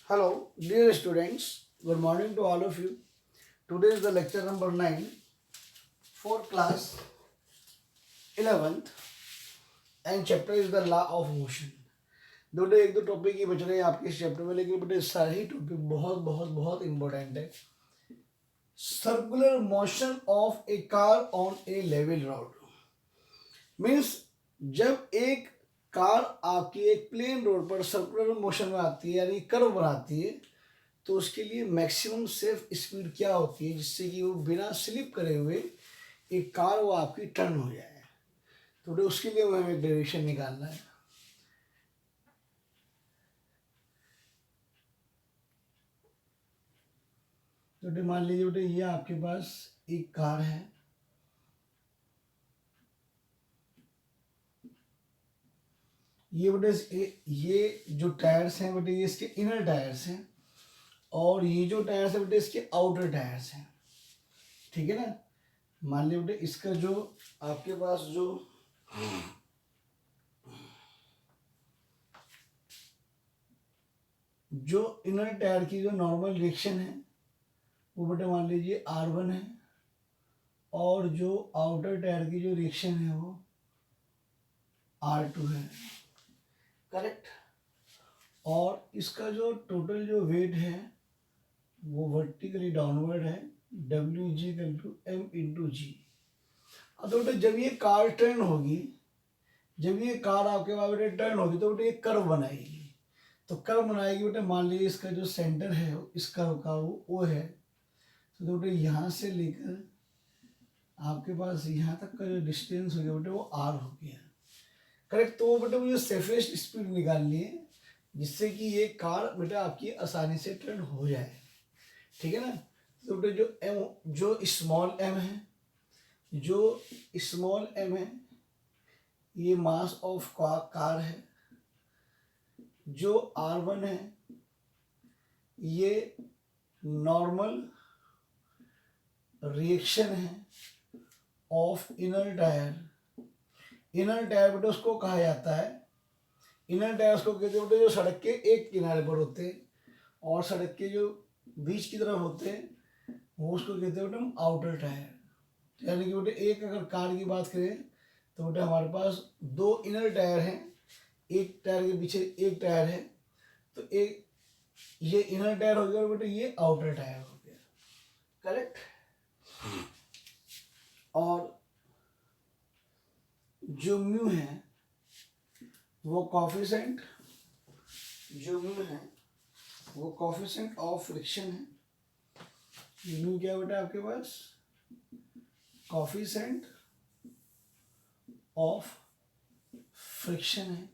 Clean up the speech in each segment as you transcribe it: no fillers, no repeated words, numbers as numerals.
Hello, dear students. Good morning to all of you. Today is the lecture number 9 for class 11th and chapter is the law of motion. बेटे एक दो topic ही बच रहे हैं आपके इस chapter में, लेकिन बेटे सारे ही टॉपिक बहुत बहुत बहुत इंपॉर्टेंट है. Circular motion of A car on A level road means जब एक कार आपकी एक प्लेन रोड पर सर्कुलर मोशन में आती है यानी कर्व बनाती है तो उसके लिए मैक्सिमम सेफ स्पीड क्या होती है जिससे कि वो बिना स्लिप करे हुए एक कार वो आपकी टर्न हो जाए. तो उसके लिए हमें एक डायरेक्शन निकालना है. तो मान लीजिए बेटे ये आपके पास एक कार है. ये बेटे ये जो टायर्स हैं बेटे ये इसके इनर टायर्स हैं और ये जो टायर्स है बेटे इसके आउटर टायर्स हैं. ठीक है ना. मान लीजिए बेटे इसका जो आपके पास जो इनर टायर की जो नॉर्मल रिएक्शन है वो बेटे मान लीजिए R1 है और जो आउटर टायर की जो रिएक्शन है वो R2 है. करेक्ट. और इसका जो टोटल जो वेट है वो वर्टिकली डाउनवर्ड है WG=M×G. अब तो बेटे जब ये कार टर्न होगी, जब ये कार आपके पास बेटे टर्न होगी तो बेटे ये कर्व बनाएगी. तो कर्व बनाएगी बेटे मान लीजिए इसका जो सेंटर है इस कर्व का वो O है. तो बेटे यहाँ से लेकर आपके पास यहाँ तक का जो डिस्टेंस हो गया बेटे वो R हो गया. करेक्ट. तो बेटे मुझे सेफेस्ट स्पीड निकालनी है जिससे कि ये कार बेटा आपकी आसानी से टर्न हो जाए. ठीक है ना. तो बेटे जो स्मॉल m है, जो स्मॉल m है ये मास ऑफ कार है. जो R1 है ये नॉर्मल रिएक्शन है of inner tyre. Inner tyre बेटे उसको कहा जाता है, इनर टायर्स को कहते हैं बेटे जो सड़क के एक किनारे पर होते हैं और सड़क के जो बीच की तरफ होते हैं वो उसको कहते हैं बेटे हम आउटर टायर. यानी कि बेटे एक अगर कार की बात करें तो बेटे हमारे पास दो इनर टायर हैं, एक टायर के पीछे एक टायर है. तो एक ये इनर टायर हो गया और बेटे ये आउटर टायर हो गया. करेक्ट. और जो म्यू है वो कॉफिशेंट, जो म्यू है वो कॉफिशेंट ऑफ फ्रिक्शन है. म्यू क्या बेटा आपके पास कॉफिशेंट ऑफ फ्रिक्शन है.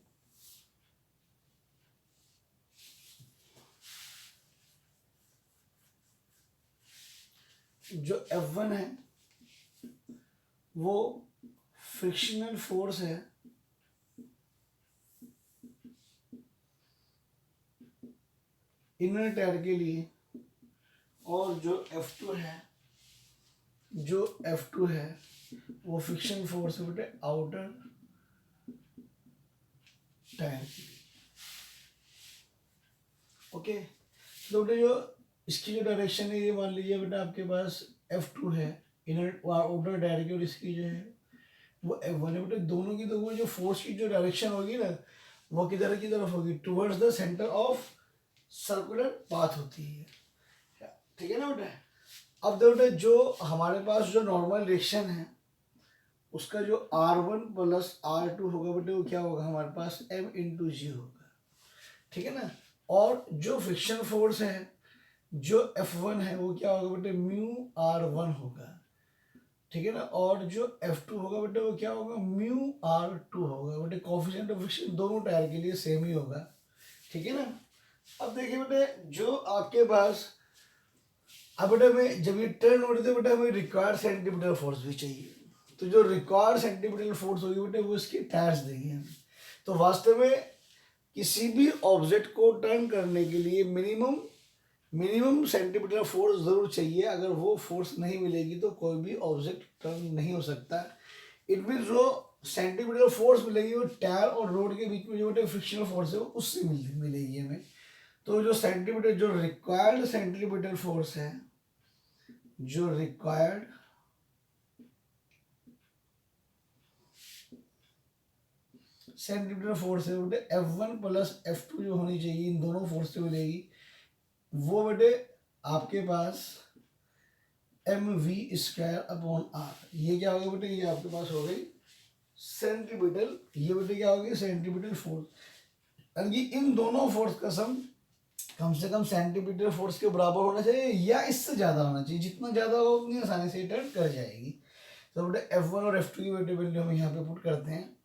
जो F1 है वो फ्रिक्शनल फोर्स है इनर टायर के लिए. और जो F2 है, जो F2 है वो फ्रिक्शन फोर्स है बेटे आउटर टायर के लिए. ओके. तो बेटे जो इसकी जो डायरेक्शन है ये मान लीजिए बेटा आपके पास F2 है इनर आउटर टायर की और इसकी जो है वो F1 है. बेटे दोनों की तो वो जो फोर्स की जो डायरेक्शन होगी ना वो किधर की तरफ होगी towards the centre of circular path होती है. ठीक है ना बेटा. अब देखो बेटे जो हमारे पास जो नॉर्मल रिएक्शन है उसका जो R1 + R2 होगा बेटे वो क्या होगा हमारे पास M×G होगा. ठीक है ना. और जो फ्रिक्शन फोर्स है जो F1 है वो क्या होगा बेटे μR1 होगा. ठीक है ना. और जो F2 होगा बेटे वो क्या होगा μR2 होगा. बेटे कोएफिशिएंट ऑफ फ्रिक्शन दोनों टायर के लिए सेम ही होगा. ठीक है ना. अब देखिए बेटे जो आपके पास अब बेटे हमें जब ये टर्न हो रही थी बेटे हमें रिक्वायर्ड सेंटीमीटर फोर्स भी चाहिए. तो जो रिक्वायर्ड सेंटीमीटर फोर्स होगी बेटे वो इसके टायर्स देंगे हमें. तो वास्तव में किसी भी ऑब्जेक्ट को टर्न करने के लिए मिनिमम सेंटीमीटर फोर्स जरूर चाहिए. अगर वो फोर्स नहीं मिलेगी तो कोई भी ऑब्जेक्ट टर्न नहीं हो सकता. इट मीन जो सेंटीमीटर फोर्स मिलेगी वो टायर और रोड के बीच में जो बेटे फ्रिक्शनल फोर्स है वो उससे मिलेगी हमें. तो जो सेंटीमीटर, जो रिक्वायर्ड सेंटीमीटर फोर्स है, जो रिक्वायर्ड सेंटीमीटर फोर्स है बेटे F1 प्लस F2 जो होनी चाहिए, इन दोनों फोर्स से मिलेगी, वो बेटे आपके पास mv²/r। ये क्या होगा बेटे, ये आपके पास हो गई सेंटीमीटर, ये बेटे क्या होगी सेंटीमीटर फोर्स। यानी इन दोनों फोर्स का सम कम से कम सेंटीमीटर फोर्स के बराबर होना चाहिए या इससे ज्यादा होना चाहिए। जितना ज्यादा हो उतनी आसानी से टर्न कर जाएगी। तो बेटे F1 और F2 की बेटे वैल्यू हम यहाँ पे पुट करते हैं।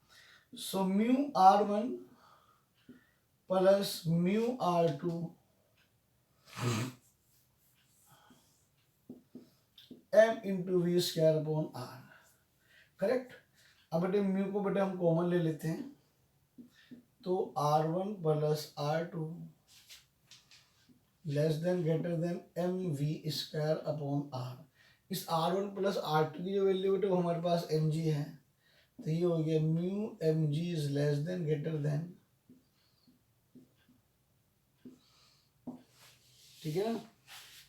सो μr1 plus μr2 m/v²/r, correct. अब बेटे म्यू को बेटे हम कॉमन ले लेते हैं, तो r1 plus r2 less than greater than mv²/r। इस r1 प्लस r2 की जो वैल्यू बेटे वो हमारे पास mg है, तो ये हो गया mu mg is less than greater than, ठीक है ना।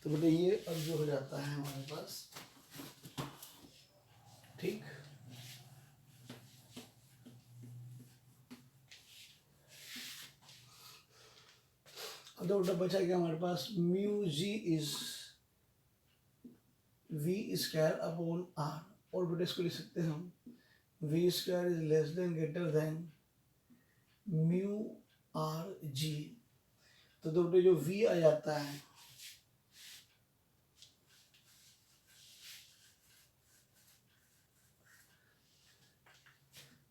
तो बेटे ये अब जो हो जाता है हमारे पास, ठीक। अब तो बेटा बचा क्या हमारे पास, म्यू जी इज v²/r, और बेटे इसको लिख सकते हैं हम v² is less than greater than mu R g. तो बेटे जो v आ जाता है,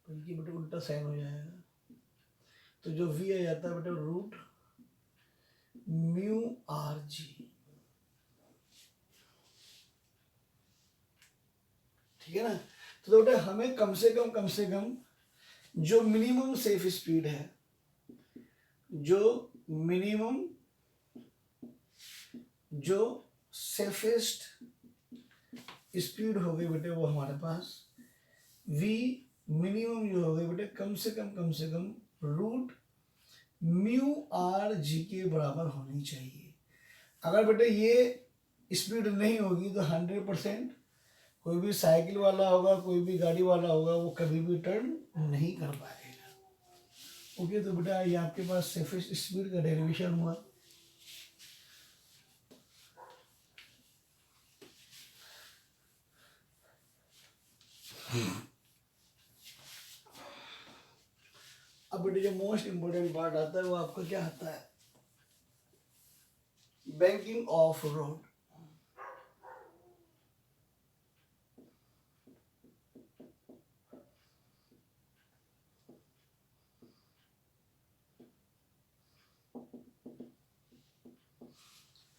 बल्कि बेटे उल्टा साइन हो जाएगा, तो जो v आ जाता है बेटे रूट म्यू आर जी, ठीक है ना। तो बेटे हमें कम से कम जो मिनिमम सेफ स्पीड है, जो मिनिमम जो सेफेस्ट स्पीड हो गई बेटे वो हमारे पास v मिनिमम जो हो गई बेटे कम से कम रूट म्यू आर जी के बराबर होनी चाहिए। अगर बेटे ये स्पीड नहीं होगी तो 100% कोई भी साइकिल वाला होगा, कोई भी गाड़ी वाला होगा, वो कभी भी टर्न नहीं कर पाएगा। ओके, तो बेटा ये आपके पास सेफेस्ट स्पीड का डेरिवेशन हुआ। अब बेटे जो मोस्ट इंपोर्टेंट पार्ट आता है वो आपका क्या आता है, बैंकिंग ऑफ रोड।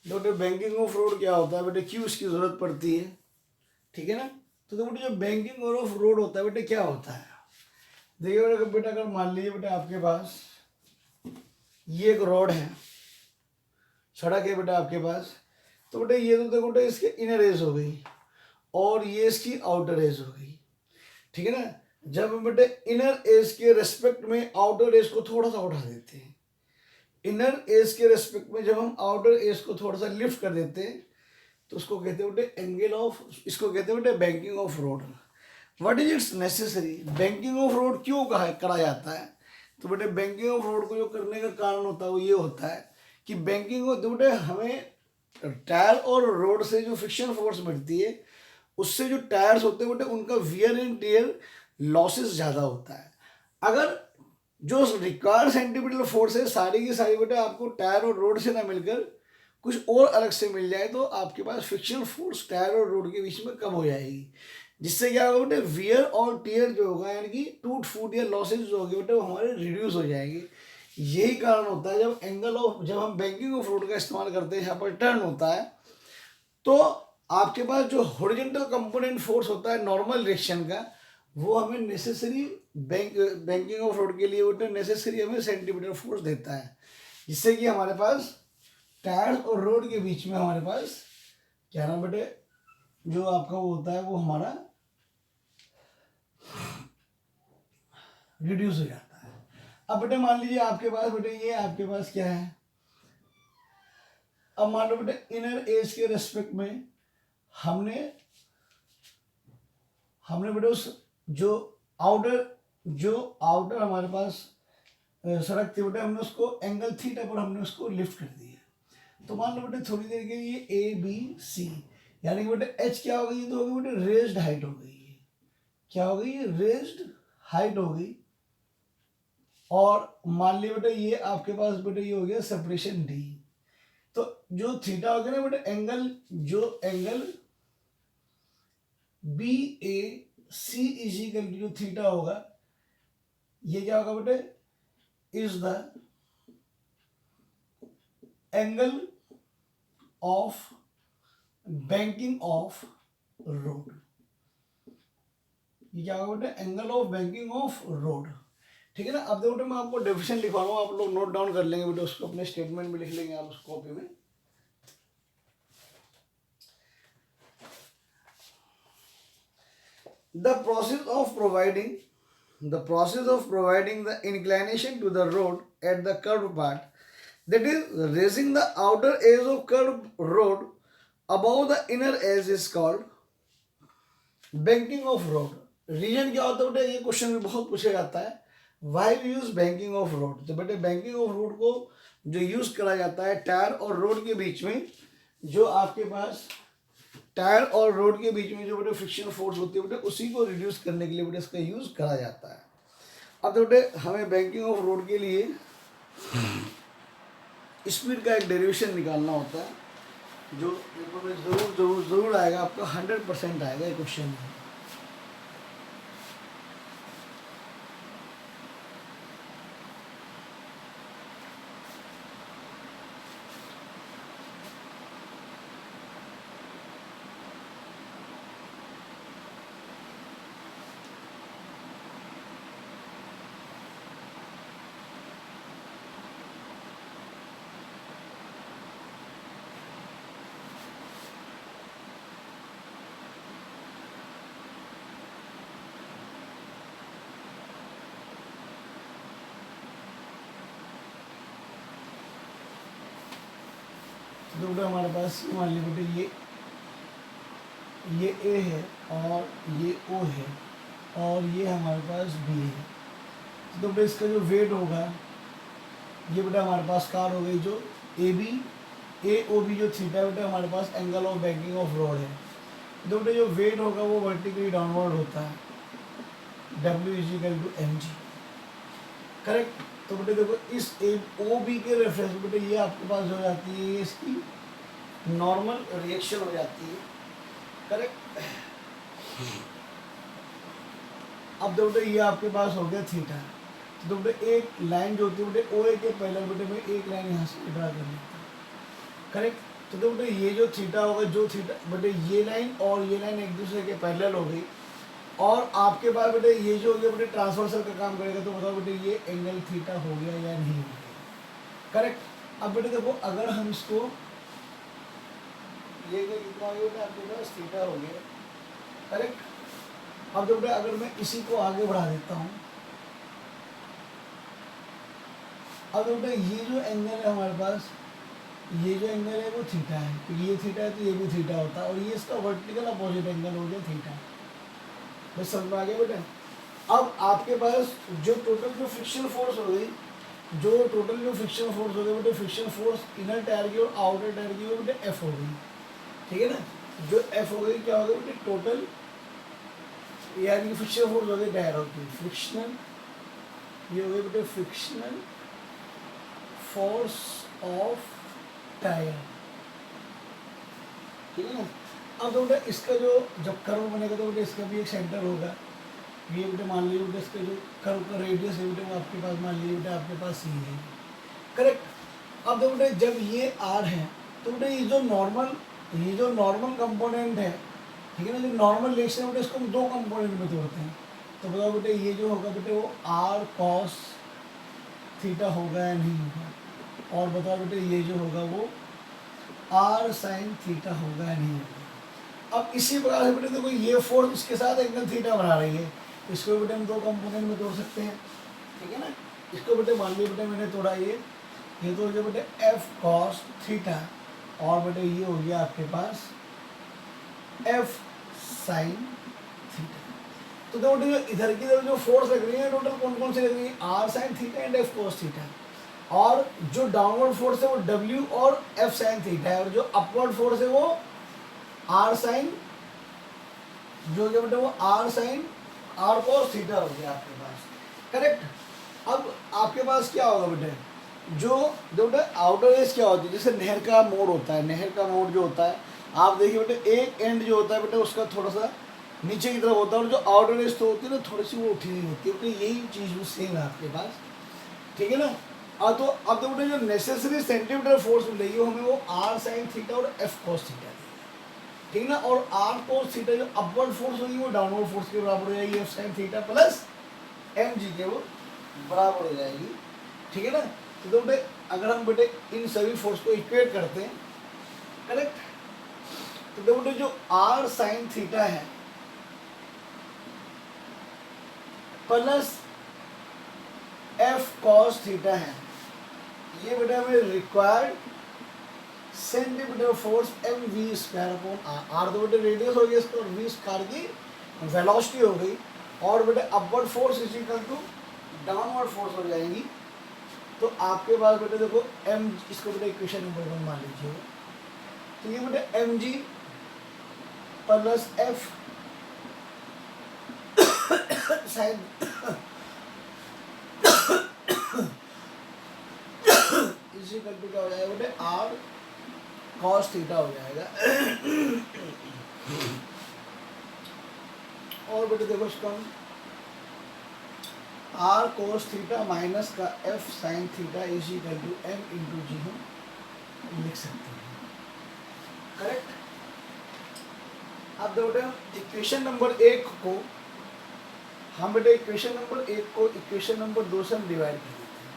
बेटे बैंकिंग ऑफ रोड क्या होता है बेटे, क्यों इसकी जरूरत पड़ती है, ठीक है ना। तो बेटे जो बैंकिंग ऑफ रोड होता है बेटे क्या होता है, देखिए बेटा अगर मान लीजिए बेटा आपके पास ये एक रोड है, सड़क है बेटा आपके पास, तो बेटा ये तो देखो बेटा इसके इनर एज हो गई और ये इसकी आउटर एज हो गई, ठीक है ना। जब हम बेटे इनर एज के रेस्पेक्ट में आउटर एज को थोड़ा सा उठा देते हैं, इनर एज के रेस्पेक्ट में जब हम आउटर एज को थोड़ा सा लिफ्ट कर देते हैं, तो उसको कहते हैं बेटे एंगल ऑफ, इसको कहते हैं बेटे banking of road. What is it's necessary, banking of road क्यों करा जाता है, तो बेटे बैंकिंग ऑफ रोड को जो करने का कारण होता है वो ये होता है कि बैंकिंग ऑफ बेटे हमें टायर और रोड से जो फ्रिक्शन फोर्स मिलती है, उससे जो टायर्स होते हैं बेटे उनका वियर एंड टियर लॉसेस ज़्यादा होता है। अगर जो रिक्वायर्ड सेंटीमीटर फोर्स है सारी की सारी बेटे आपको टायर और रोड से ना मिलकर कुछ और अलग से मिल जाए, तो आपके पास फ्रिक्शन फोर्स टायर और रोड के बीच में कम हो जाएगी, जिससे क्या होगा बेटे वियर और टियर जो होगा यानी कि टूट फूट या लॉसेज जो होगी बेटे वो हमारे रिड्यूस हो जाएंगे। यही कारण होता है जब हम बैंकिंग ऑफ रोड का इस्तेमाल करते हैं, यहाँ पर टर्न होता है, तो आपके पास जो हॉरिजॉन्टल कंपोनेंट फोर्स होता है नॉर्मल डायरेक्शन का, वो हमें नेसेसरी बैंकिंग ऑफ रोड के लिए बेटे नेसेसरी हमें सेंटीमीटर फोर्स देता है, जिससे कि हमारे पास टायर और रोड के बीच में हमारे पास क्या ना बेटे जो आपका वो होता है वो हमारा रिड्यूस हो जाता है। अब बेटे मान लीजिए आपके पास बेटे ये आपके पास क्या है, अब मान लो बेटे इनर एज के रेस्पेक्ट में हमने बेटे उस जो आउटर हमारे पास सड़क थी बेटे, हमने उसको एंगल थीटा पर हमने उसको लिफ्ट कर दिया। तो मान लो बेटे थोड़ी देर के लिए ए बी सी, यानी कि बेटे एच क्या हो गई, तो हो गई बेटे रेज्ड हाइट हो गई है। क्या हो गई, रेज्ड हाइट हो गई। और मान लिया बेटे ये आपके पास बेटे ये हो गया सेपरेशन डी। तो जो थीटा हो गया ना बेटे, एंगल बी ए सी इजिकल जो थीटा होगा, ये क्या होगा बेटे, is the angle of banking of road. ये क्या होगा बेटे, angle of banking of road. ठीक है ना। अब देखो बेटे मैं आपको डेफिनेशन लिखवा रहा हूँ, आप लोग नोट डाउन कर लेंगे बेटे, उसको अपने स्टेटमेंट में लिख लेंगे आप उस कॉपी में। The process of providing the inclination to the road at the curved part, that is raising the outer edge of curved road above the inner edge, is called banking of road. Reason क्या होता है बेटे, ये question में बहुत पूछा जाता है, why we use banking of road. तो बेटे बैंकिंग ऑफ रोड को जो यूज करा जाता है टायर और रोड के बीच में, जो आपके पास टायर और रोड के बीच में जो बेटे फ्रिक्शन फोर्स होती है बेटे, उसी को रिड्यूस करने के लिए बेटे इसका यूज करा जाता है। अब तो बेटे हमें बैंकिंग ऑफ रोड के लिए स्पीड का एक डेरिवेशन निकालना होता है, जो पेपर में जरूर जरूर जरूर आएगा आपका, 100% आएगा ये क्वेश्चन में। तो बेटा हमारे पास मान लीजिए बेटे ये ए है और ये ओ है और ये हमारे पास बी है। तो बेटा इसका जो वेट होगा, ये बेटा हमारे पास कार हो गई, जो ए ओ बी जो थीटा बेटा हमारे पास angle of banking of road है। तो बेटा जो वेट होगा वो वर्टिकली डाउनवर्ड होता है, W equal to mg। Correct. तो बेटे देखो इस ओ बी के रेफरेंस बेटे ये आपके पास हो जाती है, ये इसकी नॉर्मल रिएक्शन हो जाती है। करेक्ट। अब देखो बेटे ये आपके पास हो गया थीटा। तो बेटे एक लाइन जो होती है बेटे ओ ए के पैरेलल बेटे मैं एक लाइन यहाँ से ड्रा कर लेता हूँ। करेक्ट। तो बेटे ये जो थीटा होगा, जो थीटा बेटे ये लाइन और ये लाइन एक दूसरे के पैरेलल हो गई, और आपके पास बेटे ये जो हो गया बेटे ट्रांसवर्सल का काम करेगा। तो बताओ बेटे ये एंगल थीटा हो गया या नहीं हो गया। करेक्ट। अब बेटे देखो अगर हम इसको ये कितना हो गया आपके पास थीटा हो गया। करेक्ट। अब तो बेटे अगर मैं इसी को आगे बढ़ा देता हूँ, अब बेटे ये जो एंगल है हमारे पास, ये जो एंगल है वो थीटा है, तो ये थीटा है तो ये भी थीटा होता है, और ये इसका वर्टिकल अपोजिट एंगल हो गया थीटा। बस समझ में आ गया बेटा। अब आपके पास जो टोटल जो फ्रिक्शन फोर्स हो गई, बेटे फ्रिक्शन फोर्स इनर टायर की और आउटर टायर की बेटे एफ हो गई। ठीक है ना। जो एफ हो गई क्या हो गई बेटे टोटल, यानी फ्रिक्शन फोर्स हो गई टायर होती है फ्रिक्शनल, ये हो गई बेटे फ्रिक्शनल फोर्स ऑफ टायर। ठीक है ना। अब तो बेटा इसका जो जब कर्व बनेगा तो बेटा इसका भी एक सेंटर होगा। ये बेटे मान लीजिए बेटे इसका जो कर्व का रेडियस है बेटे वो आपके पास मान लीजिए बेटे आपके पास सी है। करेक्ट। अब तो बेटे जब ये आर है तो बेटे ये जो नॉर्मल कंपोनेंट है, ठीक है ना, जो नॉर्मल रिलेशन है बेटे इसको हम दो कंपोनेंट में तोड़ते हैं। तो बताओ बेटे ये जो होगा बेटे वो आर कॉस थीटा होगा या नहीं होगा, और बताओ बेटे ये जो होगा वो आर साइन थीटा होगा या नहीं होगा। अब इसी प्रकार से बेटे देखो ये फोर्स इसके साथ एंगल थीटा बना रही है, इसको बेटे हम दो कंपोनेंट में तोड़ सकते हैं। ठीक है ना। इसको बेटे मान लीजिए बेटे मैंने तोड़ा ये तो हो गया बेटे एफ कॉस थीटा और बेटे ये हो गया आपके पास एफ साइन थीटा। तो देखो जो इधर की तरफ जो फोर्स लग रही है टोटल कौन कौन सी लग रही है, r sine theta and f cos theta, और जो डाउनवर्ड फोर्स है वो डब्ल्यू और एफ साइन थीटा है, और जो अपवर्ड फोर्स है वो आर साइन, जो क्या बेटा वो r sine r cos theta हो गया आपके पास, करेक्ट। अब आपके पास क्या होगा बेटे, जो बेटे आउटर एज क्या होती है, जैसे नहर का मोड़ होता है, नहर का मोड़ जो होता है आप देखिए बेटे एक एंड जो होता है बेटे उसका थोड़ा सा नीचे की तरफ होता है, और जो आउटर एज तो होती है ना थोड़ी सी वो उठी हुई होती है, बेटे यही चीज़ वो सेम है आपके पास, ठीक है ना। और तो अब तो बेटे जो नेसेसरी सेंटीमीटर फोर्स मिलेगी हमें वो आर साइन थीटा और एफ कोस थीटा, ठीक ना। और आर कोस थीटा जो अपवर्ड फोर्स होगी वो डाउनवर्ड फोर्स के बराबर हो जाएगी, f sine theta plus m g के वो बराबर हो जाएगी, ठीक है ना। तो बेटे अगर हम बेटे इन सभी फोर्स को इक्वेट करते हैं, करेक्ट, तो बेटे जो आर साइन थीटा है प्लस एफ कॉस थीटा है, ये बेटा हमें required centimetre force m we square upon r, r तो बेटे रेडियस हो गया इसका और वी स्क्वायर की वेलोसिटी हो गई, और बेटे upward force is equal to downward force हो जाएगी। तो आपके पास बेटे देखो एम, इसको बेटे इक्वेशन नंबर 1 मान लीजिए, तो ये बेटे m g plus f sine इसी करके क्या हो जाएगा बेटे आर कॉस थीटा हो जाएगा। और बेटे देखो इसको हम आर कोस थीटा माइनस का F sine theta is equal to M into G हम लिख सकते हैं, करेक्ट। अब बेटे इक्वेशन नंबर 1 को हम बेटे इक्वेशन नंबर 1 को इक्वेशन नंबर 2 से हम डिवाइड कर देते हैं,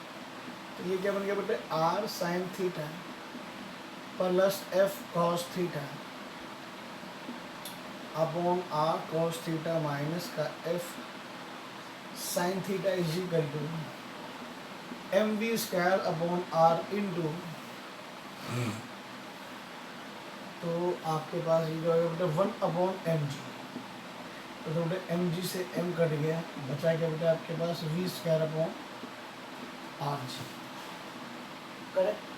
तो ये क्या बन गया बेटे R sine theta plus F cos theta upon R cos theta minus का F sine theta is equal to M we square upon R into, तो आपके पास ये जो है बेटा 1 अपॉन एम जी, तो बेटे एम जी से एम कट गया, बचा क्या बेटा आपके पास V square upon are G, correct.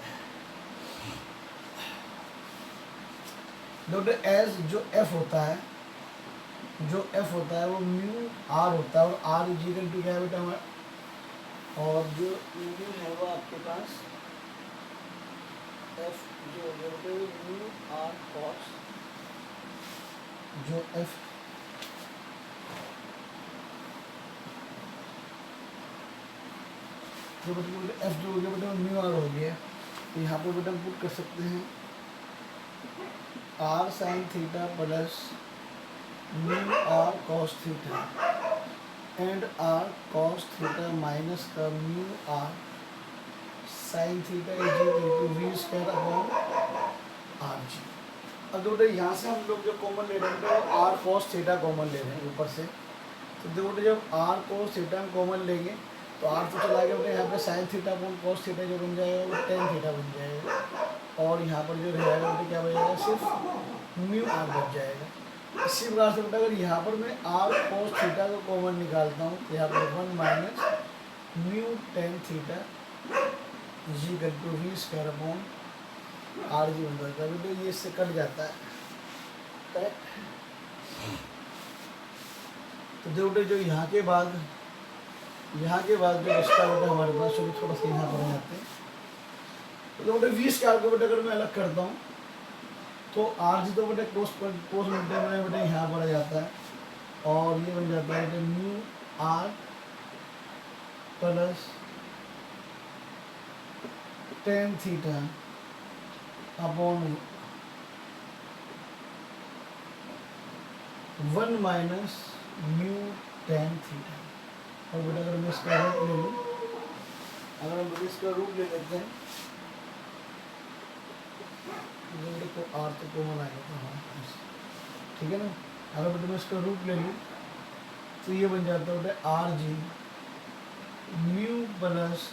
बेटे एज जो एफ होता है, जो एफ होता है वो म्यू आर होता है, और आर इज इक्वल टू क्या है बेटा हमारा, और जो म्यू है वो आपके पास एफ जो हो गया बेटे म्यू आर कॉस, जो एफ जो बेटे एफ जो हो गया बेटा म्यू आर हो गया, तो यहाँ पर बेटा हम पुट कर सकते हैं R sine theta plus mu R cos theta and R cos theta minus का mu R sine theta is equal to we square upon are G. अब बेटे यहाँ से हम लोग जो कॉमन ले रहे हैं वो आर कॉस थीटा कॉमन ले रहे हैं ऊपर से, तो देखो जब आर कॉस थीटा हम कॉमन लेंगे तो आर तो चला गया बेटे, यहाँ पे sine theta upon cos theta जो बन जाएगा वो टेन थीटा बन जाएगा, और यहाँ पर जो रहेगा बेटे क्या बचेगा सिर्फ म्यू आर बच जाएगा। इसी प्रकार से बेटा अगर यहाँ पर मैं आर कॉस थीटा को कॉमन निकालता हूँ तो यहाँ पर 1 minus mu tan theta is equal to we square upon are g बन जाता है बेटे, ये इससे कट जाता है, करेक्ट। तो देखो बेटे जो यहाँ के बाद जो बचता है बेटा हमारे पास, चलो थोड़ा सा यहाँ पर आ जाते हैं, तो बेटे वी स्क्वायर को बेटे अगर मैं अलग करता हूँ तो आर जी तो बेटे कोस मल्टीप्लाई में बेटे यहाँ पर आ जाता है, और ये बन जाता है बेटे mu r plus tan theta upon 1 minus mu tan theta. और बेटा अगर मैं इसका रूट ले लूँ, अगर हम इसका रूट ले लेते हैं तो आर तो कॉमन आएगा हमारे पास, ठीक है ना। अगर बेटा मैं इसका रूट ले लूँ तो ये बन जाता है बेटा R G mu plus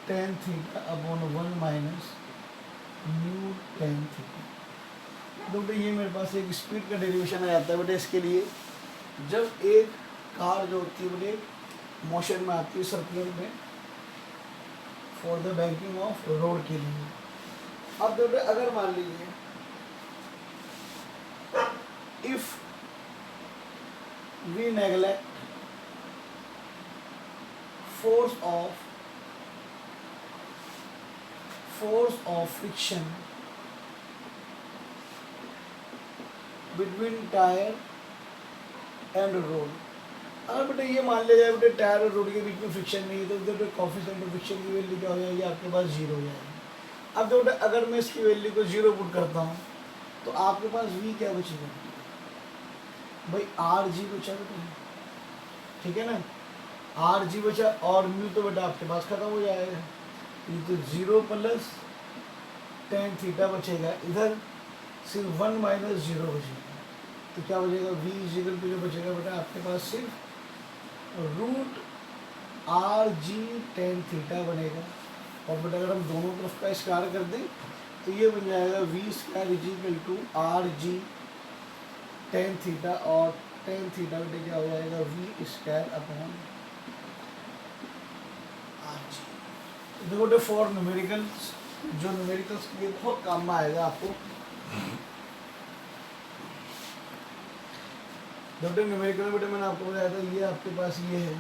tan theta upon 1 minus mu tan theta. तो बेटे ये मेरे पास एक स्पीड का डेरिवेशन आ जाता है बेटे इसके लिए, जब एक कार जो होती है बेटे मोशन में आती है सर्कुलर में for the banking of road के लिए। अब बेटे अगर मान लीजिए if we neglect force of friction between tyre and road. अगर बेटे ये मान लिया जाए बेटे टायर और रोड के बीच में फ्रिक्शन नहीं है तो बेटे कोफिशिएंट ऑफ फ्रिक्शन की वैल्यू क्या हो जाएगी आपके पास 0 हो जाएगी। अब बेटे अगर मैं इसकी वैल्यू को 0 पुट करता हूँ तो आपके पास v क्या बचेगा भाई, आर जी बचा बेटे, ठीक है ना, आर जी बचा और म्यू तो बेटा आपके पास खत्म हो जाएगा, ये तो 0 प्लस टेन थीटा बचेगा, इधर सिर्फ 1 माइनस 0 बचेगा, तो क्या बचेगा v इजिकल टू जो बचेगा बेटा आपके पास सिर्फ root r g tan theta बनेगा। और बेटा अगर हम दोनों तरफ का स्क्वायर कर दें तो ये बन जाएगा v square equal to r g tan theta, और टेन थीटा बेटे क्या हो जाएगा वी स्क्वायर अपॉन देखो बेटे फॉर न्यूमेरिकल्स, जो न्यूमेरिकल्स के लिए बहुत काम में आएगा आपको। बेटे न्यूमेरिकल बेटे मैंने आपको बताया था ये आपके पास ये है,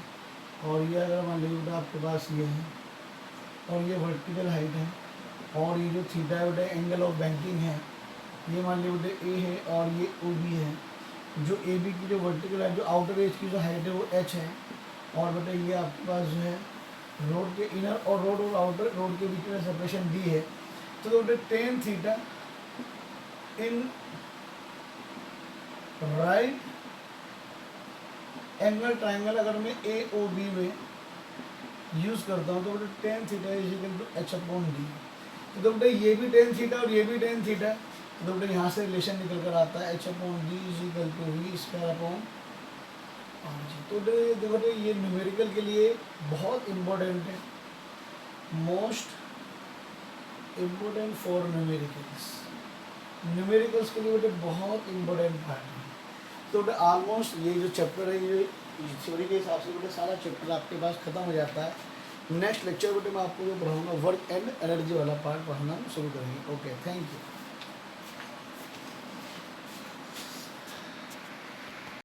और ये अगर मान लीजिए बेटा आपके पास ये है, और ये वर्टिकल हाइट है, और ये जो थीटा है बेटे एंगल ऑफ बैंकिंग है, ये मान लीजिए बेटे ए है और ये ओ बी है, जो ए बी की जो वर्टिकल है जो आउटर एज की जो हाइट है वो एच है, और बेटे ये आपके पास जो है रोड के इनर और रोड और आउटर रोड के बीच में सेपरेशन डी है। तो बेटे tan theta in right angle triangle अगर मैं ए ओ बी में यूज़ करता हूँ तो बेटे tan theta is equal to h upon d. तो बेटे ये भी टेन थीटा और ये भी टेन थीटा, तो बेटे यहाँ से रिलेशन निकल कर आता है h upon d is equal to we square upon are g. तो देखो बेटे ये न्यूमेरिकल के लिए बहुत इम्पोर्टेंट है, most important for numericals, numericals के लिए बेटे बहुत इम्पोर्टेंट पार्ट है। तो बेटे ऑलमोस्ट ये जो चैप्टर है ये थ्योरी के हिसाब से बेटे सारा चैप्टर आपके पास खत्म हो जाता है। नेक्स्ट लेक्चर बेटे मैं आपको जो पढ़ाऊँगा वर्क एंड एनर्जी वाला पार्ट पढ़ाना शुरू करेंगे। Okay, thank you.